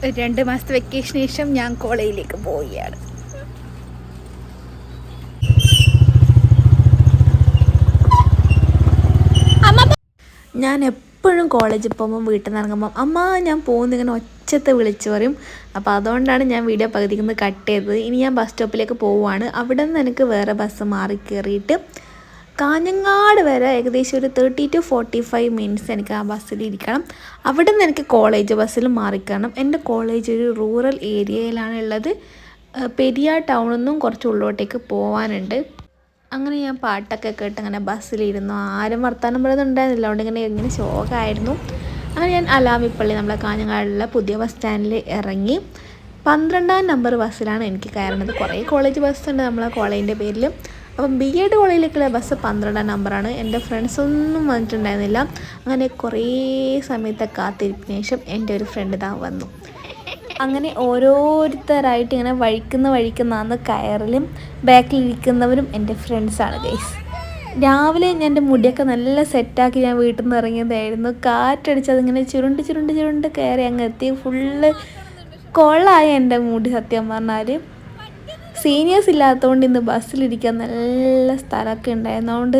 2 മാസത്തെ വെക്കേഷന് ശേഷം ഞാൻ കോളേജിലേക്ക് പോവുകയാണ്. ഞാൻ എപ്പോഴും കോളേജിൽ പോകുമ്പോൾ വീട്ടിൽ നിന്ന് ഇറങ്ങുമ്പം അമ്മ ഞാൻ പോകുന്ന ഇങ്ങനെ ഒച്ചത്തെ വിളിച്ചു പറയും. അപ്പോൾ അതുകൊണ്ടാണ് ഞാൻ വീഡിയോ പകുതിക്കുന്നത് കട്ട് ചെയ്തത്. ഇനി ഞാൻ ബസ് സ്റ്റോപ്പിലേക്ക് പോവുകയാണ്. അവിടെ നിന്ന് എനിക്ക് വേറെ ബസ് മാറി കയറിയിട്ട് കാഞ്ഞങ്ങാട് വരെ ഏകദേശം ഒരു 30 to 45 മിനിറ്റ്സ് എനിക്ക് ആ ബസ്സിൽ ഇരിക്കണം. അവിടെ നിന്ന് എനിക്ക് കോളേജ് ബസ്സിൽ മാറിക്കണം. എൻ്റെ കോളേജ് ഒരു റൂറൽ ഏരിയയിലാണ് ഉള്ളത്. പെരിയാർ ടൗണിൽ നിന്നും കുറച്ച് ഉള്ളോട്ടേക്ക് പോകാനുണ്ട്. അങ്ങനെ ഞാൻ പാട്ടൊക്കെ കേട്ട് അങ്ങനെ ബസ്സിലിരുന്നു. ആരും വർത്താനം പറയുന്നുണ്ടായിരുന്നില്ല. അതുകൊണ്ട് ഇങ്ങനെ ശോകമായിരുന്നു. അങ്ങനെ ഞാൻ അലാമിപ്പള്ളി നമ്മളെ കാഞ്ഞങ്ങാടുള്ള പുതിയ ബസ് സ്റ്റാൻഡിൽ ഇറങ്ങി 12ാം നമ്പർ ബസ്സിലാണ് എനിക്ക് കയറുന്നത്. കുറേ കോളേജ് ബസ്സുണ്ട് നമ്മളെ കോളേജിൻ്റെ പേരിൽ. അപ്പം BEd കോളേജിലേക്കുള്ള ബസ് 12ാം നമ്പറാണ്. എൻ്റെ ഫ്രണ്ട്സൊന്നും വന്നിട്ടുണ്ടായിരുന്നില്ല. അങ്ങനെ കുറേ സമയത്തെ കാത്തിരിപ്പിന് ശേഷം എൻ്റെ ഒരു ഫ്രണ്ട് ഇതാ വന്നു. അങ്ങനെ ഓരോരുത്തരായിട്ട് ഇങ്ങനെ വഴിക്കുന്ന കയറലും ബാക്കിലിരിക്കുന്നവരും എൻ്റെ ഫ്രണ്ട്സാണ് ഗൈസ്. രാവിലെ ഞാൻ എൻ്റെ മുടിയൊക്കെ നല്ല സെറ്റാക്കി ഞാൻ വീട്ടിൽ നിന്ന് ഇറങ്ങിയതായിരുന്നു. കാറ്റടിച്ച് അതിങ്ങനെ ചുരുണ്ട് കയറി അങ്ങ് എത്തി. ഫുള്ള് കൊള്ളായ എൻ്റെ മുടി. സത്യം പറഞ്ഞാൽ സീനിയേഴ്സ് ഇല്ലാത്തതുകൊണ്ട് ഇന്ന് ബസ്സിലിരിക്കാൻ നല്ല സ്ഥലമൊക്കെ ഉണ്ടായിരുന്നു. അതുകൊണ്ട്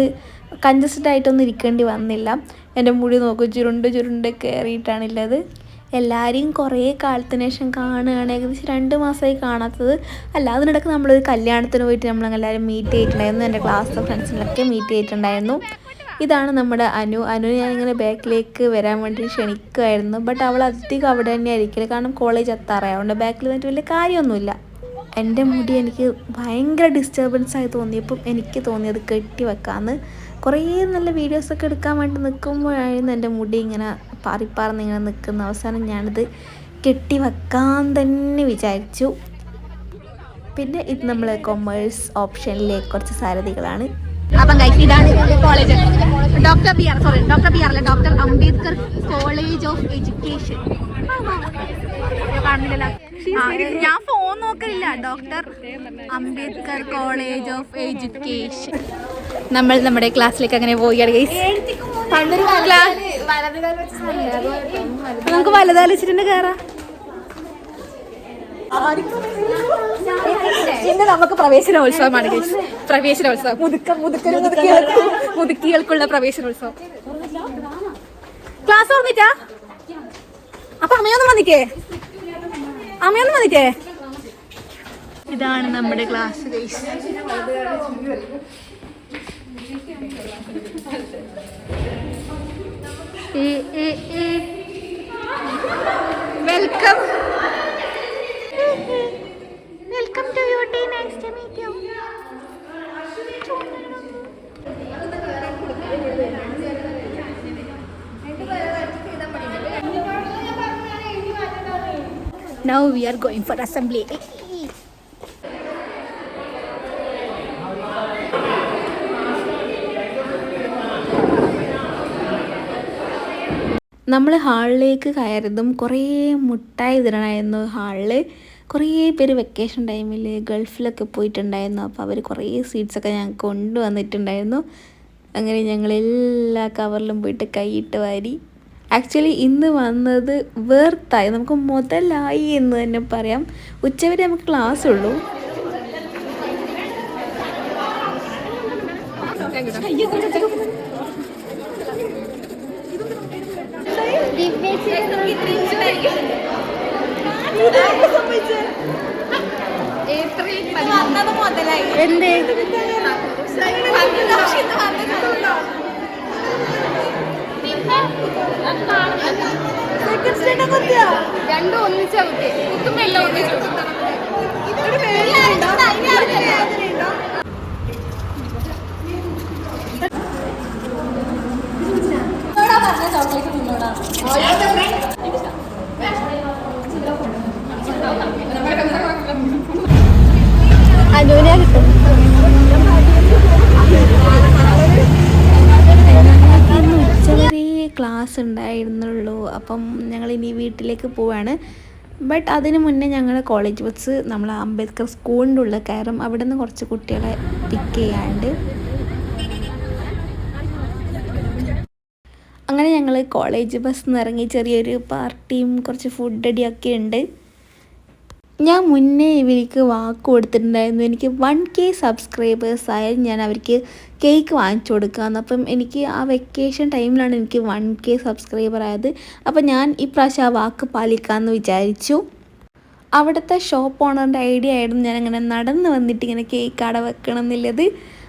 കൺജസ്റ്റഡ് ആയിട്ടൊന്നും ഇരിക്കേണ്ടി വന്നില്ല. എൻ്റെ മുടി നോക്കും ചുരുണ്ട് കയറിയിട്ടാണുള്ളത്. എല്ലാവരെയും കുറേ കാലത്തിന് ശേഷം കാണുകയാണ്. ഏകദേശം 2 മാസമായി കാണാത്തത്. അല്ല, അതിനിടയ്ക്ക് നമ്മളൊരു കല്യാണത്തിന് പോയിട്ട് നമ്മളെല്ലാവരും മീറ്റ് ചെയ്തിട്ടുണ്ടായിരുന്നു. എൻ്റെ ക്ലാസ്സിലെ ഫ്രണ്ട്സിനൊക്കെ മീറ്റ് ചെയ്തിട്ടുണ്ടായിരുന്നു. ഇതാണ് നമ്മുടെ അനു. ഞാനിങ്ങനെ ബാക്കിലേക്ക് വരാൻ വേണ്ടി ക്ഷണിക്കുമായിരുന്നു. ബട്ട് അവൾ അധികം അവിടെ തന്നെ ആയിരിക്കില്ല. കാരണം കോളേജ് എത്താറായി. അതുകൊണ്ട് ബാക്കിൽ വന്നിട്ട് വലിയ കാര്യമൊന്നുമില്ല. എൻ്റെ മുടി എനിക്ക് ഭയങ്കര ഡിസ്റ്റർബൻസ് ആയി തോന്നിയപ്പം എനിക്ക് തോന്നിയത് കെട്ടി വെക്കാമെന്ന്. കുറേ നല്ല വീഡിയോസൊക്കെ എടുക്കാൻ വേണ്ടി നിൽക്കുമ്പോഴായിരുന്നു എൻ്റെ മുടി ഇങ്ങനെ പാറിപ്പാർന്നിങ്ങനെ നിൽക്കുന്ന. അവസാനം ഞാനിത് കെട്ടി വെക്കാൻ തന്നെ വിചാരിച്ചു. പിന്നെ ഇത് നമ്മൾ കൊമേഴ്സ് ഓപ്ഷനിലെ കുറച്ച് സാരഥികളാണ്. അപ്പം ഇതാണ് college. Doctor Ambedkar college of education. ഞാൻ ഫോൺ നോക്കലില്ല. Doctor Ambedkar college of education. നമ്മൾ നമ്മുടെ ക്ലാസ്സിലേക്ക് അങ്ങനെ പോവുകയാണ് ഗൈസ്. നമുക്ക് വലതാലോചിച്ചിട്ടുണ്ട് കയറാം. ഇന്ന് നമുക്ക് പ്രവേശനോത്സവമാണ് ഗൈസ്. പ്രവേശനോത്സവം മുതുക്കികൾക്കുള്ള പ്രവേശനോത്സവം. ക്ലാസ് ഓർമ്മിച്ചാ? അപ്പൊ അമ്മയൊന്നും വന്നിക്കേ. ഇതാണ് നമ്മുടെ class guys. Welcome to your day. Nice to meet you. Now we are going for assembly. നമ്മൾ ഹാളിലേക്ക് കയറിയതും കുറേ മുട്ടായി തരണമായിരുന്നു ഹാളിൽ. കുറേ പേര് വെക്കേഷൻ ടൈമിൽ ഗൾഫിലൊക്കെ പോയിട്ടുണ്ടായിരുന്നു. അപ്പോൾ അവർ കുറേ സ്വീറ്റ്സൊക്കെ ഞങ്ങൾക്ക് കൊണ്ടുവന്നിട്ടുണ്ടായിരുന്നു. അങ്ങനെ ഞങ്ങളെല്ലാ കവറിലും പോയിട്ട് കൈയിട്ട് വാരി. ആക്ച്വലി ഇന്ന് വന്നത് വേർത്തായി, നമുക്ക് മുതലായി എന്ന് തന്നെ പറയാം. ഉച്ചവരെ നമുക്ക് ക്ലാസ് ഉള്ളൂ. എന്തേ രണ്ടും ഒന്നിച്ചാ കുത്തി കുത്തുമ്പോ എല്ലാം ഒന്നിച്ചു. അനുവിനെ കിട്ടും. ഉച്ചവരെ ക്ലാസ് ഉണ്ടായിരുന്നുള്ളൂ. അപ്പം ഞങ്ങളിനി വീട്ടിലേക്ക് പോവാണ്. ബട്ട് അതിന് മുന്നേ ഞങ്ങൾ കോളേജ് ബസ് നമ്മൾ അംബേദ്കർ സ്കൂളിൻ്റെ ഉള്ളിൽ കയറും. അവിടെ നിന്ന് കുറച്ച് കുട്ടികളെ പിക്ക് ചെയ്യാണ്ട് അങ്ങനെ ഞങ്ങൾ കോളേജ് ബസ്സിൽ നിന്ന് ഇറങ്ങി ചെറിയൊരു പാർട്ടിയും കുറച്ച് ഫുഡ് അടിയൊക്കെ ഉണ്ട്. ഞാൻ മുന്നേ ഇവർക്ക് വാക്ക് കൊടുത്തിട്ടുണ്ടായിരുന്നു, എനിക്ക് 1K സബ്സ്ക്രൈബേഴ്സ് ആയാലും ഞാൻ അവർക്ക് കേക്ക് വാങ്ങിച്ചു കൊടുക്കാമെന്ന്. അപ്പം എനിക്ക് ആ വെക്കേഷൻ ടൈമിലാണ് എനിക്ക് 1K സബ്സ്ക്രൈബർ ആയത്. അപ്പം ഞാൻ ഇപ്രാവശ്യം ആ വാക്ക് പാലിക്കാമെന്ന് വിചാരിച്ചു. അവിടുത്തെ ഷോപ്പ് ഓണറിൻ്റെ ഐഡിയ ആയിരുന്നു ഞാൻ അങ്ങനെ നടന്ന് വന്നിട്ട് ഇങ്ങനെ കേക്ക് അവിടെ വെക്കണം എന്നുള്ളത്.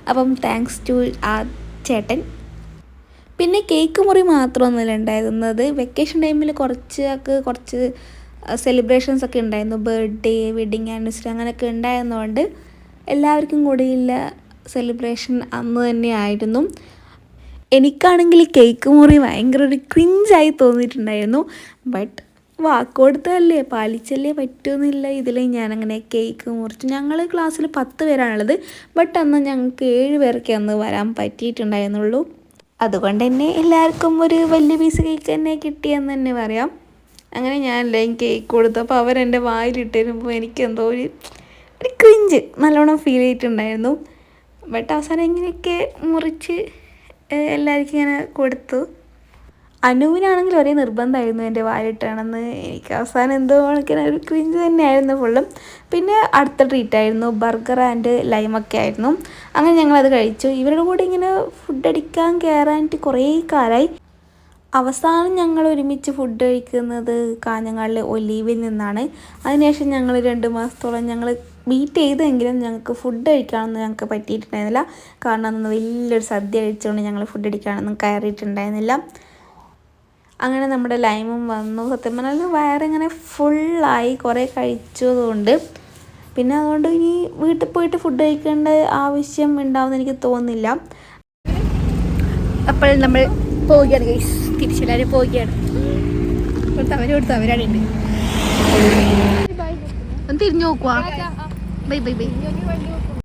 അപ്പം താങ്ക്സ് ടു ആ ചേട്ടൻ. പിന്നെ കേക്ക് മുറി മാത്രമൊന്നുമല്ല ഉണ്ടായിരുന്നത്, വെക്കേഷൻ ടൈമിൽ കുറച്ച് സെലിബ്രേഷൻസ് ഒക്കെ ഉണ്ടായിരുന്നു. ബർത്ത്ഡേ, വെഡിങ് ആനിവേഴ്സറി അങ്ങനെയൊക്കെ ഉണ്ടായിരുന്നതുകൊണ്ട് എല്ലാവർക്കും കൂടിയുള്ള സെലിബ്രേഷൻ അന്ന് തന്നെയായിരുന്നു. എനിക്കാണെങ്കിൽ കേക്ക് മുറി ഭയങ്കര ഒരു ക്രിഞ്ചായി തോന്നിയിട്ടുണ്ടായിരുന്നു. ബട്ട് വാക്ക് കൊടുത്തതല്ലേ, പാലിച്ചല്ലേ പറ്റുമെന്നില്ല ഇതിൽ ഞാനങ്ങനെ കേക്ക് മുറിച്ചു. ഞങ്ങൾ ക്ലാസ്സിൽ 10 പേരാണുള്ളത്. ബട്ട് അന്ന് ഞങ്ങൾക്ക് 7 പേർക്ക് അന്ന് വരാൻ പറ്റിയിട്ടുണ്ടായിരുന്നുള്ളൂ. അതുകൊണ്ട് തന്നെ എല്ലാവർക്കും ഒരു വലിയ പീസ് കേക്ക് തന്നെ കിട്ടിയെന്ന് തന്നെ പറയാം. അങ്ങനെ ഞാൻ എല്ലാവരും കേക്ക് കൊടുത്തപ്പോൾ അവരെൻ്റെ വായിലിട്ടിരുമ്പോൾ എനിക്കെന്തോ ഒരു ക്രിഞ്ച് നല്ലോണം ഫീൽ ചെയ്തിട്ടുണ്ടായിരുന്നു. ബട്ട് അവസാനം ഇങ്ങനെയൊക്കെ മുറിച്ച് എല്ലാവർക്കും ഇങ്ങനെ കൊടുത്തു. അനുവിനാണെങ്കിൽ ഒരേ നിർബന്ധമായിരുന്നു എൻ്റെ വായിലിട്ടാണെന്ന്. എനിക്ക് അവസാനം എന്തോ കണക്കിന് ഒരു ക്രിഞ്ച് തന്നെയായിരുന്നു ഫുള്ളും. പിന്നെ അടുത്ത ട്രീറ്റായിരുന്നു ബർഗർ ആൻഡ് ലൈമൊക്കെ ആയിരുന്നു. അങ്ങനെ ഞങ്ങളത് കഴിച്ചു. ഇവരുടെ കൂടെ ഇങ്ങനെ ഫുഡ് അടിക്കാൻ കയറാനായിട്ട് കുറേ കാലമായി. അവസാനം ഞങ്ങൾ ഒരുമിച്ച് ഫുഡ് കഴിക്കുന്നത് കാഞ്ഞങ്ങാടിലെ ഒലീവിൽ നിന്നാണ്. അതിനുശേഷം ഞങ്ങൾ 2 മാസത്തോളം ഞങ്ങൾ മീറ്റ് ചെയ്തെങ്കിലും ഞങ്ങൾക്ക് ഫുഡ് കഴിക്കാനൊന്നും ഞങ്ങൾക്ക് പറ്റിയിട്ടുണ്ടായിരുന്നില്ല. കാരണം അന്ന് വലിയൊരു സദ്യ കഴിച്ചുകൊണ്ട് ഞങ്ങൾ ഫുഡ് അടിക്കാനൊന്നും കയറിയിട്ടുണ്ടായിരുന്നില്ല. അങ്ങനെ നമ്മുടെ ലൈമും വന്നു. സത്യം പറഞ്ഞാൽ വയറിങ്ങനെ ഫുള്ളായി കുറേ കഴിച്ചതുകൊണ്ട്. പിന്നെ അതുകൊണ്ട് ഇനി വീട്ടിൽ പോയിട്ട് ഫുഡ് കഴിക്കേണ്ട ആവശ്യം ഉണ്ടാവുമെന്ന് എനിക്ക് തോന്നുന്നില്ല. അപ്പോൾ നമ്മൾ പോവുകയാണ് ഗൈസ്, തിരിച്ചെല്ലാവരും പോവുകയാണ്. അവരാണ് ഒന്ന് തിരിഞ്ഞു നോക്കുക. Bye bye bye.